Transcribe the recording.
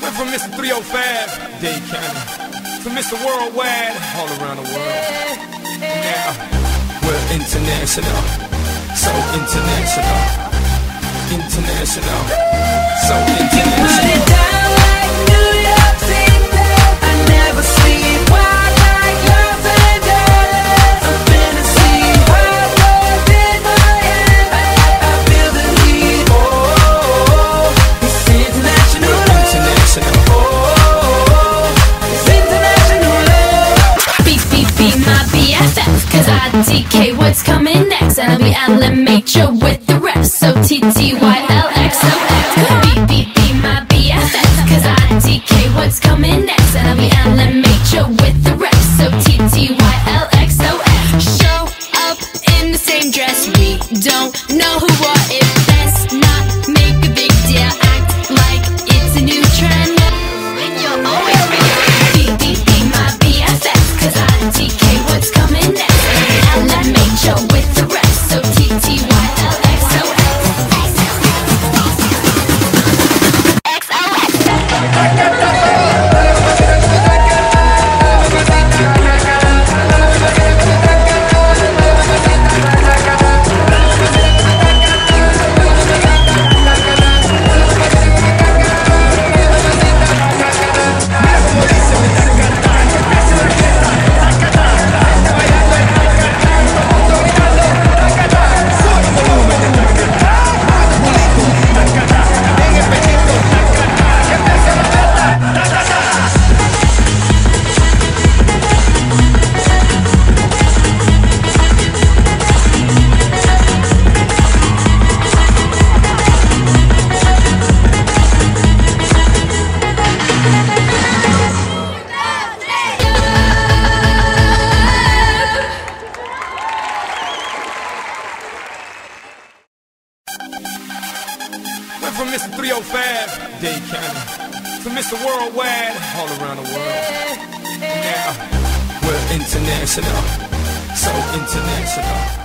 Went from Mr. 305, Dade County, to Mr. Worldwide, all around the world. Now, we're international, so international, international, so international. Put it down like New York City. I never sleep. Wild like love and dollars. I'm fantasy. Hard work in my hand. I feel the heat. Oh, it's international love. International. Oh, it's international love. Be my BFF, cause IDK what's coming next. And I'll be LMHO with the rest. So TTYLXOX. Be my BFF, cause IDK what's coming next. And I'll be LMHO with the rest. So TTYLXOX. Show up in the same dress. We don't know who or if. Let's not make a big deal. Act like it's a new trend. You'll always be my BFF, cause IDK what's coming next. LMHO with the rest. So TTYLXOX. Went from Mr. 305, Dade County, to Mr. Worldwide, all around the world. Now, we're international, so international.